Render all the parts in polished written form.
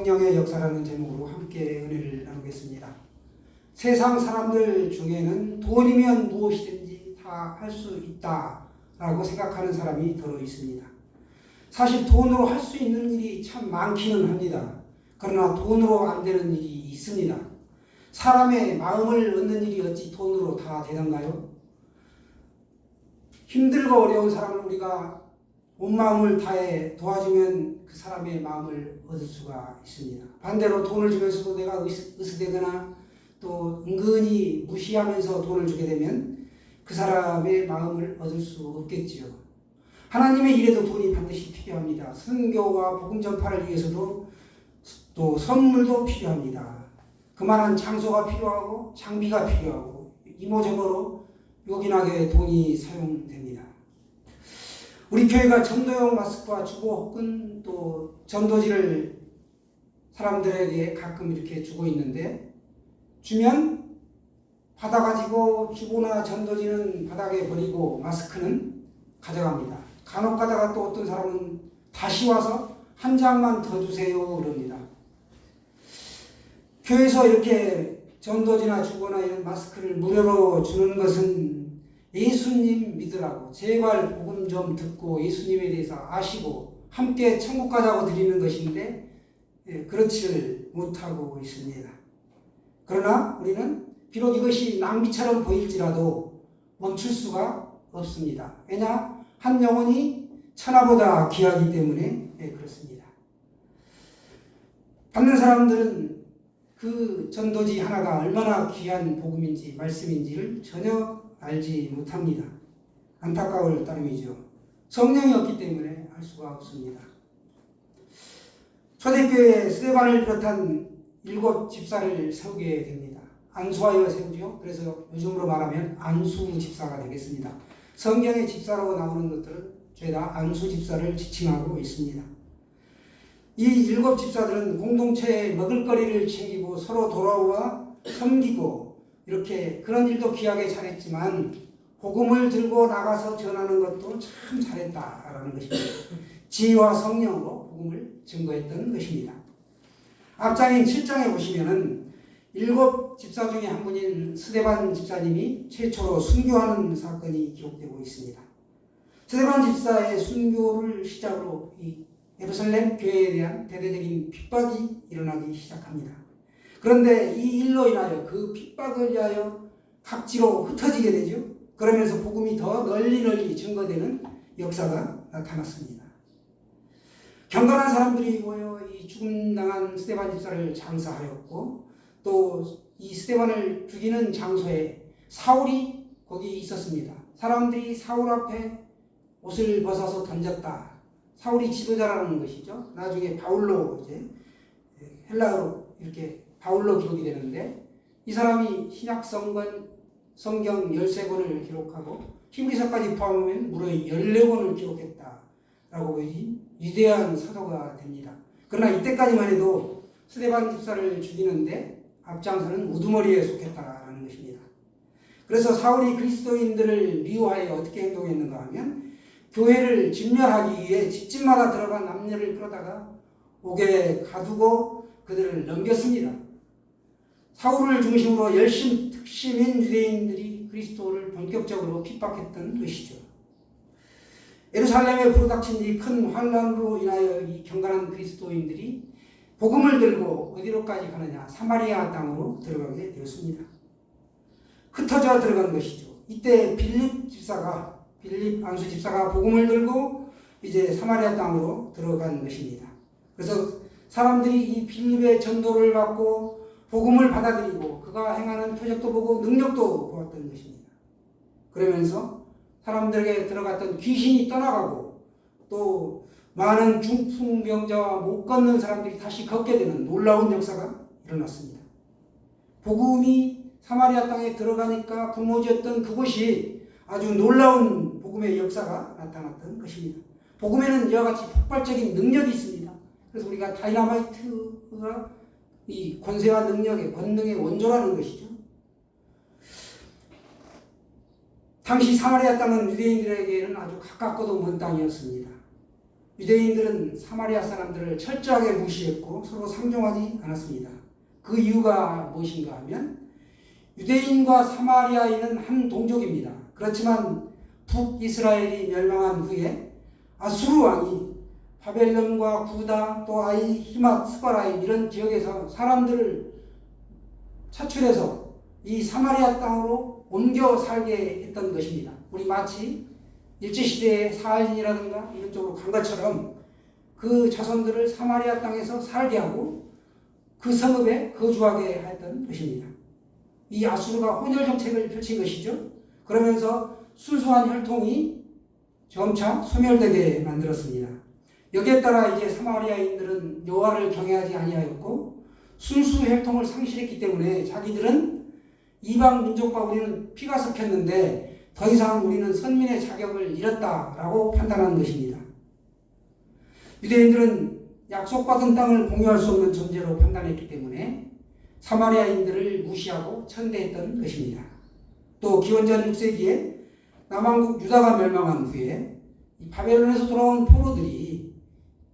성령의 역사라는 제목으로 함께 은혜를 나누겠습니다. 세상 사람들 중에는 돈이면 무엇이든지 다 할 수 있다라고 생각하는 사람이 더러 있습니다. 사실 돈으로 할 수 있는 일이 참 많기는 합니다. 그러나 돈으로 안 되는 일이 있습니다. 사람의 마음을 얻는 일이 어찌 돈으로 다 되던가요? 힘들고 어려운 사람을 우리가 온 마음을 다해 도와주면 그 사람의 마음을 얻을 수가 있습니다. 반대로 돈을 주면서도 내가 으스대거나 또 은근히 무시하면서 돈을 주게 되면 그 사람의 마음을 얻을 수 없겠지요. 하나님의 일에도 돈이 반드시 필요합니다. 선교와 복음 전파를 위해서도 또 선물도 필요합니다. 그만한 장소가 필요하고 장비가 필요하고 이모저모로 요긴하게 돈이 사용됩니다. 우리 교회가 전도용 마스크와 주보 혹은 또 전도지를 사람들에게 가끔 이렇게 주고 있는데, 주면 받아가지고 주보나 전도지는 바닥에 버리고 마스크는 가져갑니다. 간혹 가다가 또 어떤 사람은 다시 와서 한 장만 더 주세요 그럽니다. 교회에서 이렇게 전도지나 주보나 이런 마스크를 무료로 주는 것은 예수님 믿으라고, 제발 복음 좀 듣고 예수님에 대해서 아시고 함께 천국 가자고 드리는 것인데 그렇지를 못하고 있습니다. 그러나 우리는 비록 이것이 낭비처럼 보일지라도 멈출 수가 없습니다. 왜냐? 한 영혼이 천하보다 귀하기 때문에 그렇습니다. 받는 사람들은 그 전도지 하나가 얼마나 귀한 복음인지 말씀인지를 전혀 알지 못합니다. 안타까울 따름이죠. 성령이 없기 때문에 알 수가 없습니다. 초대교회에 스데반을 비롯한 7 집사를 세우게 됩니다. 안수하여 세우죠. 그래서 요즘으로 말하면 안수 집사가 되겠습니다. 성경의 집사라고 나오는 것들은 죄다 안수 집사를 지칭하고 있습니다. 이 7 집사들은 공동체에 먹을거리를 챙기고 서로 돌아와 섬기고 이렇게 그런 일도 귀하게 잘했지만 복음을 들고 나가서 전하는 것도 참 잘했다라는 것입니다. 지혜와 성령으로 복음을 증거했던 것입니다. 앞장인 7장에 보시면은 7 집사 중에 한 분인 스데반 집사님이 최초로 순교하는 사건이 기록되고 있습니다. 스데반 집사의 순교를 시작으로 이 예루살렘 교회에 대한 대대적인 핍박이 일어나기 시작합니다. 그런데 이 일로 인하여 그 핍박을 위하여 각지로 흩어지게 되죠. 그러면서 복음이 더 널리 증거되는 역사가 나타났습니다. 경건한 사람들이 모여 이 죽음당한 스데반 집사를 장사하였고, 또 이 스데반을 죽이는 장소에 사울이 거기 있었습니다. 사람들이 사울 앞에 옷을 벗어서 던졌다. 사울이 지도자라는 것이죠. 나중에 바울로 이제 헬라어로 이렇게 바울로 기록이 되는데, 이 사람이 신약 성경 13권을 기록하고 히브리서까지 포함하면 무려 14권을 기록했다라고 위대한 사도가 됩니다. 그러나 이때까지만 해도 스데반 집사를 죽이는데 앞장서는 우두머리에 속했다라는 것입니다. 그래서 사울이 그리스도인들을 미워하여 어떻게 행동했는가 하면, 교회를 진멸하기 위해 집집마다 들어간 남녀를 끌어다가 옥에 가두고 그들을 넘겼습니다. 사울을 중심으로 열심 특심인 유대인들이 그리스도를 본격적으로 핍박했던 것이죠. 예루살렘에 불어닥친 이 큰 환란으로 인하여 이 경건한 그리스도인들이 복음을 들고 어디로까지 가느냐? 사마리아 땅으로 들어가게 되었습니다. 흩어져 들어간 것이죠. 이때 빌립 안수 집사가 복음을 들고 이제 사마리아 땅으로 들어간 것입니다. 그래서 사람들이 이 빌립의 전도를 받고 복음을 받아들이고 그가 행하는 표적도 보고 능력도 보았던 것입니다. 그러면서 사람들에게 들어갔던 귀신이 떠나가고 또 많은 중풍병자와 못 걷는 사람들이 다시 걷게 되는 놀라운 역사가 일어났습니다. 복음이 사마리아 땅에 들어가니까 부모지었던 그곳이 아주 놀라운 복음의 역사가 나타났던 것입니다. 복음에는 이와 같이 폭발적인 능력이 있습니다. 그래서 우리가 다이나마이트가 이 권세와 능력의 권능의 원조라는 것이죠. 당시 사마리아 땅은 유대인들에게는 아주 가깝고도 먼 땅이었습니다. 유대인들은 사마리아 사람들을 철저하게 무시했고 서로 상종하지 않았습니다. 그 이유가 무엇인가 하면 유대인과 사마리아인은 한 동족입니다. 그렇지만 북이스라엘이 멸망한 후에 아수르 왕이 바벨론과 구다 또 아이, 히맛, 스바라임 이런 지역에서 사람들을 차출해서 이 사마리아 땅으로 옮겨 살게 했던 것입니다. 우리 마치 일제시대의 사할린이라든가 이런 쪽으로 간 것처럼 그 자손들을 사마리아 땅에서 살게 하고 그 성읍에 거주하게 했던 것입니다. 이 아수르가 혼혈 정책을 펼친 것이죠. 그러면서 순수한 혈통이 점차 소멸되게 만들었습니다. 여기에 따라 이제 사마리아인들은 여호와를 경외하지 아니하였고 순수 혈통을 상실했기 때문에 자기들은 이방 민족과 우리는 피가 섞였는데 더 이상 우리는 선민의 자격을 잃었다라고 판단한 것입니다. 유대인들은 약속받은 땅을 공유할 수 없는 존재로 판단했기 때문에 사마리아인들을 무시하고 천대했던 것입니다. 또 기원전 6세기에 남왕국 유다가 멸망한 후에 바벨론에서 돌아온 포로들이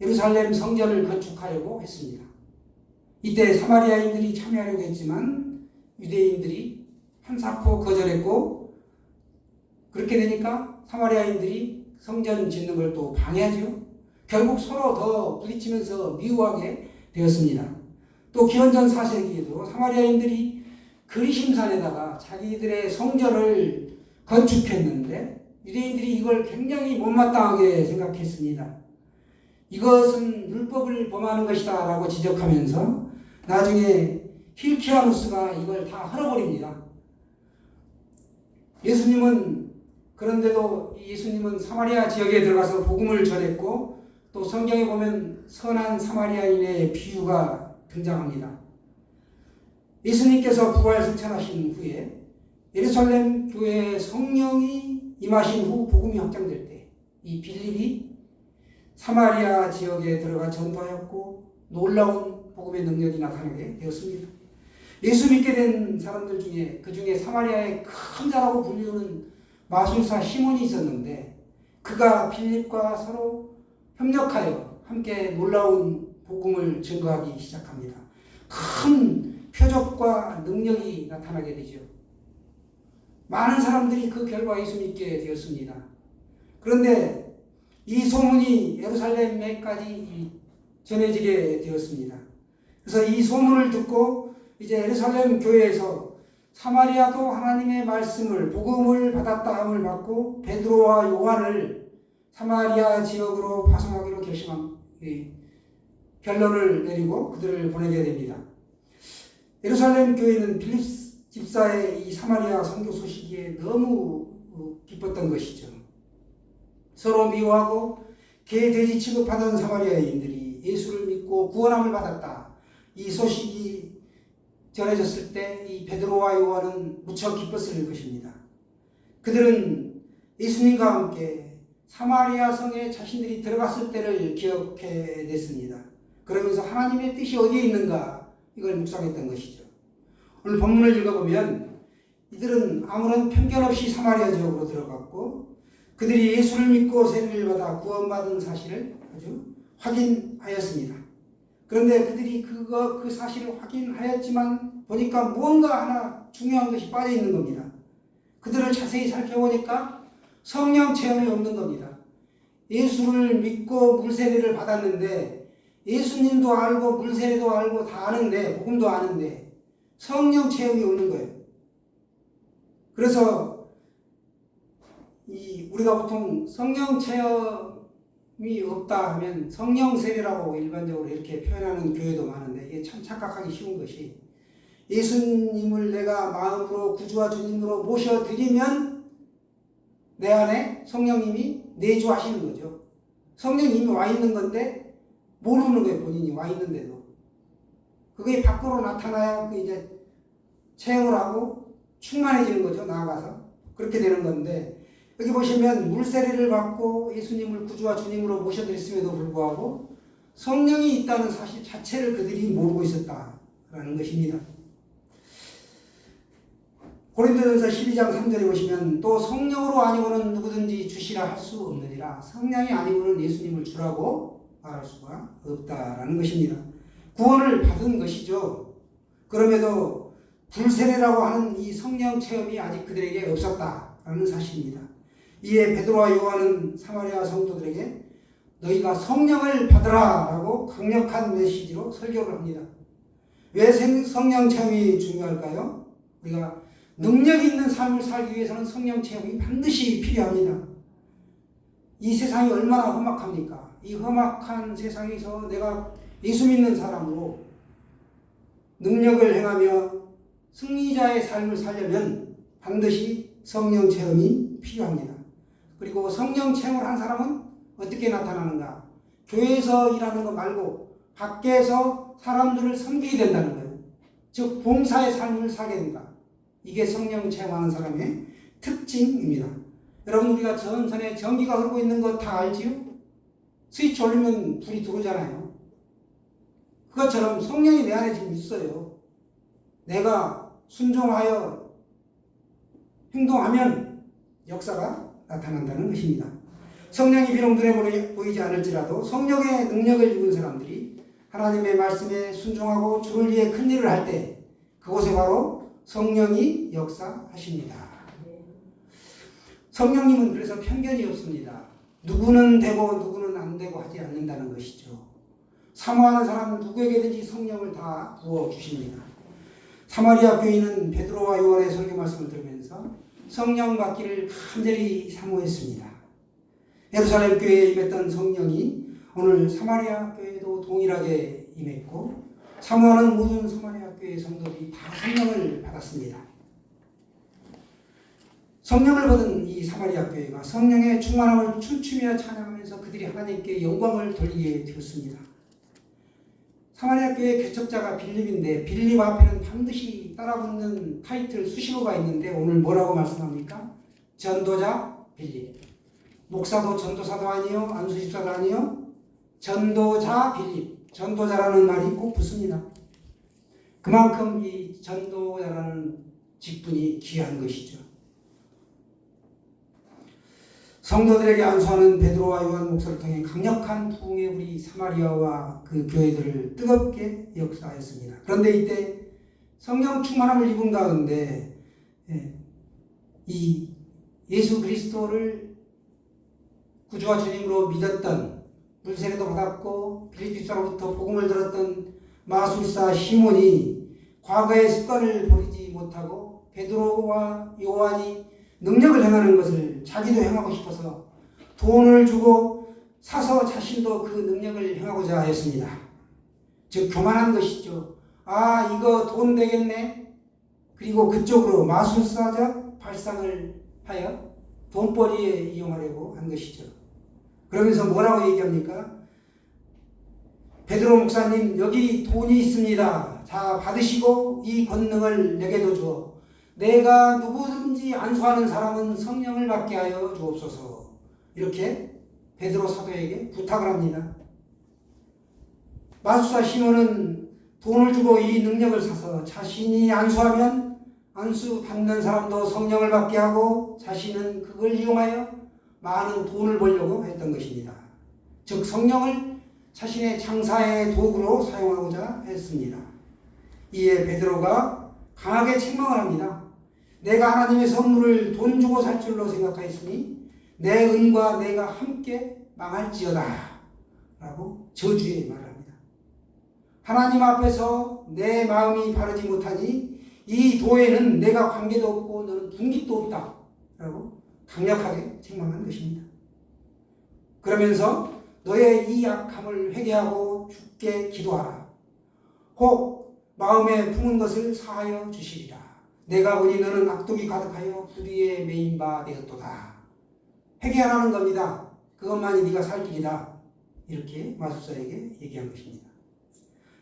예루살렘 성전을 건축하려고 했습니다. 이때 사마리아인들이 참여하려고 했지만 유대인들이 한사코 거절했고 그렇게 되니까 사마리아인들이 성전 짓는 걸 또 방해하죠. 결국 서로 더 부딪히면서 미워하게 되었습니다. 또 기원전 4세기에도 사마리아인들이 그리심산에다가 자기들의 성전을 건축했는데 유대인들이 이걸 굉장히 못마땅하게 생각했습니다. 이것은 율법을 범하는 것이다 라고 지적하면서 나중에 힐키아누스가 이걸 다 헐어버립니다. 그런데도 예수님은 사마리아 지역에 들어가서 복음을 전했고 또 성경에 보면 선한 사마리아인의 비유가 등장합니다. 예수님께서 부활 승천하신 후에 예루살렘 교회에 성령이 임하신 후 복음이 확장될 때 이 빌립이 사마리아 지역에 들어가 전도하였고 놀라운 복음의 능력이 나타나게 되었습니다. 예수 믿게 된 사람들 중에 그 중에 사마리아의 큰 자라고 불리우는 마술사 시몬이 있었는데 그가 빌립과 서로 협력하여 함께 놀라운 복음을 증거하기 시작합니다. 큰 표적과 능력이 나타나게 되죠. 많은 사람들이 그 결과 예수 믿게 되었습니다. 그런데 이 소문이 예루살렘에까지 전해지게 되었습니다. 그래서 이 소문을 듣고 이제 예루살렘 교회에서 사마리아도 하나님의 말씀을 복음을 받았다함을 받고 베드로와 요한을 사마리아 지역으로 파송하기로 결론을 내리고 그들을 보내게 됩니다. 예루살렘 교회는 빌립 집사의 이 사마리아 선교 소식에 너무 기뻤던 것이죠. 서로 미워하고 개, 돼지 취급하던 사마리아인들이 예수를 믿고 구원함을 받았다. 이 소식이 전해졌을 때 이 베드로와 요한은 무척 기뻤을 것입니다. 그들은 예수님과 함께 사마리아 성에 자신들이 들어갔을 때를 기억해 냈습니다. 그러면서 하나님의 뜻이 어디에 있는가 이걸 묵상했던 것이죠. 오늘 본문을 읽어보면 이들은 아무런 편견 없이 사마리아 지역으로 들어갔고 그들이 예수를 믿고 세례를 받아 구원받은 사실을 아주 확인하였습니다. 그런데 그들이 그 사실을 확인하였지만 보니까 무언가 하나 중요한 것이 빠져 있는 겁니다. 그들을 자세히 살펴보니까 성령 체험이 없는 겁니다. 예수를 믿고 물세례를 받았는데 예수님도 알고 물세례도 알고 다 아는데 복음도 아는데 성령 체험이 없는 거예요. 그래서 우리가 보통 성령 체험이 없다 하면 성령 세례라고 일반적으로 이렇게 표현하는 교회도 많은데 이게 참 착각하기 쉬운 것이 예수님을 내가 마음으로 구주와 주님으로 모셔드리면 내 안에 성령님이 내주하시는 거죠. 성령님이 와 있는 건데 모르는 거예요. 본인이 와 있는데도. 그게 밖으로 나타나야 이제 체험을 하고 충만해지는 거죠. 나아가서. 그렇게 되는 건데 여기 보시면 물세례를 받고 예수님을 구주와 주님으로 모셔드렸음에도 불구하고 성령이 있다는 사실 자체를 그들이 모르고 있었다라는 것입니다. 고린도전서 12장 3절에 보시면 또 성령으로 아니고는 누구든지 주시라 할 수 없느니라. 성령이 아니고는 예수님을 주라고 말할 수가 없다라는 것입니다. 구원을 받은 것이죠. 그럼에도 불세례라고 하는 이 성령 체험이 아직 그들에게 없었다라는 사실입니다. 이에 베드로와 요한은 사마리아 성도들에게 너희가 성령을 받으라라고 강력한 메시지로 설교를 합니다. 왜 성령 체험이 중요할까요? 우리가 능력 있는 삶을 살기 위해서는 성령 체험이 반드시 필요합니다. 이 세상이 얼마나 험악합니까? 이 험악한 세상에서 내가 예수 믿는 사람으로 능력을 행하며 승리자의 삶을 살려면 반드시 성령 체험이 필요합니다. 그리고 성령 체험을 한 사람은 어떻게 나타나는가? 교회에서 일하는 것 말고 밖에서 사람들을 섬기게 된다는 거예요. 즉 봉사의 삶을 살게 된다. 이게 성령 체험하는 사람의 특징입니다. 여러분 우리가 전선에 전기가 흐르고 있는 거 다 알지요? 스위치 올리면 불이 들어오잖아요. 그것처럼 성령이 내 안에 지금 있어요. 내가 순종하여 행동하면 역사가 나타난다는 것입니다. 성령이 비록 눈에 보이지 않을지라도 성령의 능력을 입은 사람들이 하나님의 말씀에 순종하고 주를 위해 큰 일을 할 때 그곳에 바로 성령이 역사하십니다. 성령님은 그래서 편견이 없습니다. 누구는 되고 누구는 안 되고 하지 않는다는 것이죠. 사모하는 사람은 누구에게든지 성령을 다 부어주십니다. 사마리아 교인은 베드로와 요한의 설교 말씀을 들으면서 성령 받기를 간절히 사모했습니다. 예루살렘 교회에 임했던 성령이 오늘 사마리아 교회에도 동일하게 임했고 사모하는 모든 사마리아 교회 성도들이 다 성령을 받았습니다. 성령을 받은 이 사마리아 교회가 성령의 충만함을 춤추며 찬양하면서 그들이 하나님께 영광을 돌리게 되었습니다. 사마리아 교회의 개척자가 빌립인데 빌립 앞에는 반드시 따라붙는 타이틀 수식어가 있는데 오늘 뭐라고 말씀합니까? 전도자 빌립. 목사도 전도사도 아니요, 안수집사도 아니요, 전도자 빌립. 전도자라는 말이 꼭 붙습니다. 그만큼 이 전도자라는 직분이 귀한 것이죠. 성도들에게 안수하는 베드로와 요한 목사를 통해 강력한 부흥의 우리 사마리아와 그 교회들을 뜨겁게 역사하였습니다. 그런데 이때 성령 충만함을 입은 가운데 이 예수 그리스도를 구주와 주님으로 믿었던 불세례도 받았고 빌립비서로부터 복음을 들었던 마술사 시몬이 과거의 습관을 버리지 못하고 베드로와 요한이 능력을 행하는 것을 자기도 행하고 싶어서 돈을 주고 사서 자신도 그 능력을 행하고자 하였습니다. 즉 교만한 것이죠. 아 이거 돈 되겠네. 그리고 그쪽으로 마술사적 발상을 하여 돈벌이에 이용하려고 한 것이죠. 그러면서 뭐라고 얘기합니까? 베드로 목사님 여기 돈이 있습니다. 자 받으시고 이 권능을 내게도 주어 내가 누구든지 안수하는 사람은 성령을 받게 하여 주옵소서. 이렇게 베드로 사도에게 부탁을 합니다. 마술사 시몬은 돈을 주고 이 능력을 사서 자신이 안수하면 안수 받는 사람도 성령을 받게 하고 자신은 그걸 이용하여 많은 돈을 벌려고 했던 것입니다. 즉 성령을 자신의 장사의 도구로 사용하고자 했습니다. 이에 베드로가 강하게 책망을 합니다. 내가 하나님의 선물을 돈 주고 살 줄로 생각하였으니 내 은과 내가 함께 망할지어다 라고 저주의 말을 합니다. 하나님 앞에서 내 마음이 바르지 못하니 이 도에는 내가 관계도 없고 너는 분깃도 없다 라고 강력하게 책망한 것입니다. 그러면서 너의 이 약함을 회개하고 주께 기도하라. 혹 마음에 품은 것을 사하여 주시리라. 내가 보니 너는 악독이 가득하여 불의에 매인 바 되었도다. 회개하라는 겁니다. 그것만이 네가 살 길이다. 이렇게 마술사에게 얘기한 것입니다.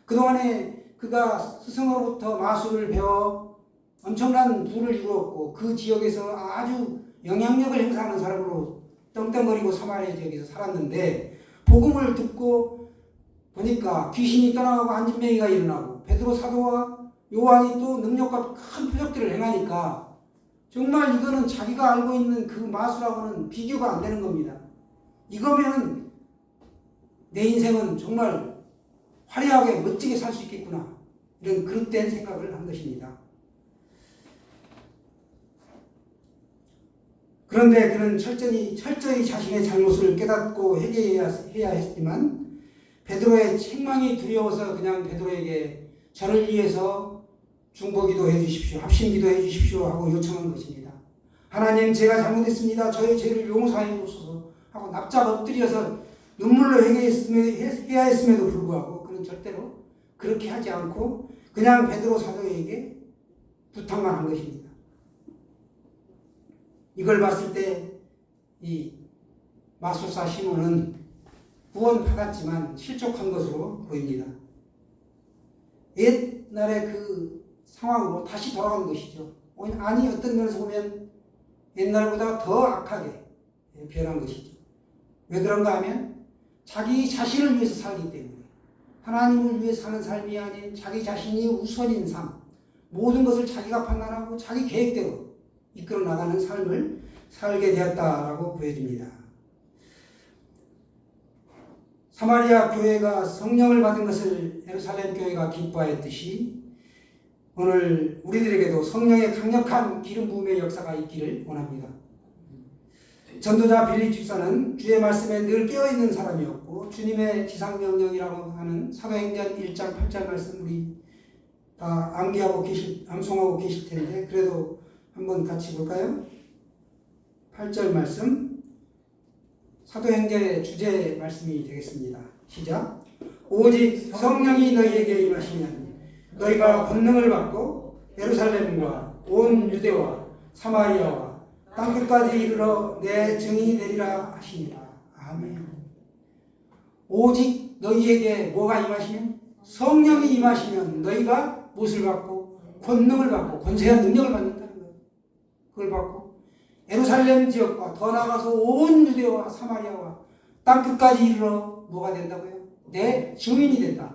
그동안에 그가 스승으로부터 마술을 배워 엄청난 부를 이루었고 그 지역에서 아주 영향력을 행사하는 사람으로 떵떵거리고 사마리아 지역에서 살았는데 복음을 듣고 보니까 귀신이 떠나가고 안진뱅이가 일어나고 베드로 사도와 요한이 또 능력과 큰 표적들을 행하니까 정말 이거는 자기가 알고 있는 그 마술하고는 비교가 안 되는 겁니다. 이거면 내 인생은 정말 화려하게 멋지게 살 수 있겠구나. 이런 그릇된 생각을 한 것입니다. 그런데 그는 철저히 자신의 잘못을 깨닫고 회개해야 했지만 베드로의 책망이 두려워서 그냥 베드로에게 저를 위해서 중보기도 해주십시오. 합심기도 해주십시오 하고 요청한 것입니다. 하나님, 제가 잘못했습니다. 저의 죄를 용서해 주옵소서 하고 납작 엎드려서 눈물로 회개해야 했음에도 불구하고 그는 절대로 그렇게 하지 않고 그냥 베드로 사도에게 부탁만 한 것입니다. 이걸 봤을 때 이 마술사 시몬은 구원받았지만 실족한 것으로 보입니다. 옛날의 그 상황으로 다시 돌아간 것이죠. 아니, 어떤 면에서 보면 옛날보다 더 악하게 변한 것이죠. 왜 그런가 하면 자기 자신을 위해서 살기 때문에, 하나님을 위해 사는 삶이 아닌 자기 자신이 우선인 삶, 모든 것을 자기가 판단하고 자기 계획대로 이끌어 나가는 삶을 살게 되었다라고 보여집니다. 사마리아 교회가 성령을 받은 것을 예루살렘 교회가 기뻐하였듯이 오늘 우리들에게도 성령의 강력한 기름 부음의 역사가 있기를 원합니다. 전도자 빌립 집사는 주의 말씀에 늘 깨어있는 사람이었고 주님의 지상명령이라고 하는 사도행전 1장 8절 말씀 우리 다 암송하고 계실 텐데 그래도 한번 같이 볼까요? 8절 말씀 사도행전의 주제 말씀이 되겠습니다. 시작. 오직 성령이 너희에게 임하시면 너희가 권능을 받고 예루살렘과 온 유대와 사마리아와 땅끝까지 이르러 내 증인이 되리라 하시니라. 아멘. 오직 너희에게 뭐가 임하시면? 성령이 임하시면 너희가 무엇을 받고? 권능을 받고 권세한 능력을 받는다는 거예요. 그걸 받고 예루살렘 지역과 더 나아가서 온 유대와 사마리아와 땅끝까지 이르러 뭐가 된다고요? 내 증인이 된다.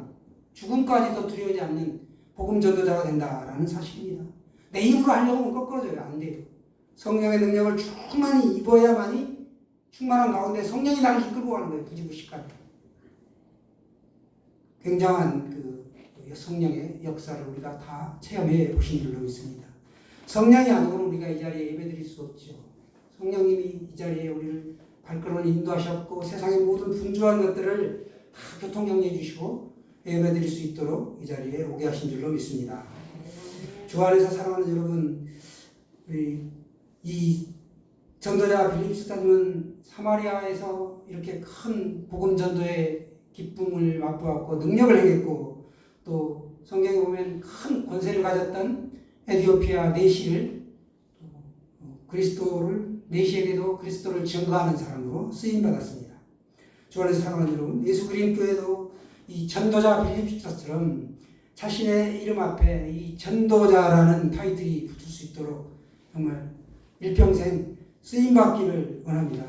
죽음까지도 두려워하지 않는 복음 전도자가 된다라는 사실입니다. 내 입으로 하려고 하면 거꾸로져요. 안 돼요. 성령의 능력을 충만히 입어야만이 충만한 가운데 성령이 나를 이끌고 가는 거예요. 부지부식하게. 굉장한 그 성령의 역사를 우리가 다 체험해 보신 줄로 믿습니다. 성령이 아니고는 우리가 이 자리에 예배드릴 수 없죠. 성령님이 이 자리에 우리를 발걸음을 인도하셨고 세상의 모든 분주한 것들을 다 교통정리해 주시고 예배드릴 수 있도록 이 자리에 오게 하신 줄로 믿습니다. 주 안에서 사랑하는 여러분, 우리 이 전도자 빌립 집사님은 사마리아에서 이렇게 큰 복음 전도의 기쁨을 맛보았고 능력을 행했고 또 성경에 보면 큰 권세를 가졌던 에티오피아 내시를 내시에게도 그리스도를 증거하는 사람으로 쓰임받았습니다. 주 안에서 사랑하는 여러분, 예수 그리스도 교회도 이 전도자 빌립 집사처럼 자신의 이름 앞에 이 전도자라는 타이틀이 붙을 수 있도록 정말 일평생 쓰임받기를 원합니다.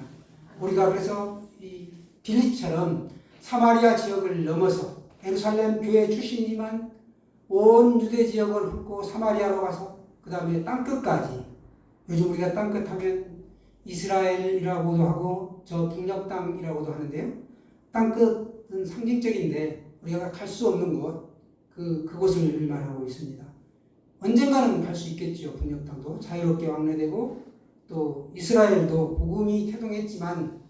우리가 그래서 이 빌립처럼 사마리아 지역을 넘어서 예루살렘 교회 출신이지만 온 유대 지역을 훑고 사마리아로 가서 그 다음에 땅끝까지, 요즘 우리가 땅끝 하면 이스라엘이라고도 하고 저 북녘 땅이라고도 하는데요. 땅끝은 상징적인데 우리가 갈 수 없는 곳, 그곳을 말하고 있습니다. 언젠가는 갈 수 있겠죠. 북녘 땅도 자유롭게 왕래되고 또 이스라엘도 복음이 태동했지만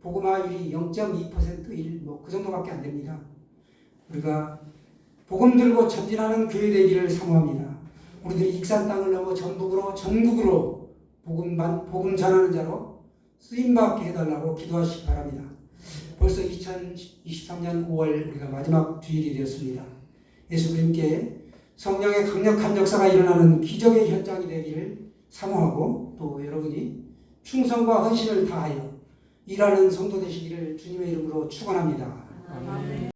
복음화율이 0.2% 1, 그 정도밖에 안 됩니다. 우리가 복음 들고 전진하는 교회 되기를 사모합니다. 우리들이 익산 땅을 넘어 전국으로 복음 전하는 자로 쓰임받게 해달라고 기도하시기 바랍니다. 벌써 2023년 5월 우리가 마지막 주일이 되었습니다. 예수 그리스도께 성령의 강력한 역사가 일어나는 기적의 현장이 되기를 사모하고 또 여러분이 충성과 헌신을 다하여 일하는 성도 되시기를 주님의 이름으로 축원합니다. 아멘.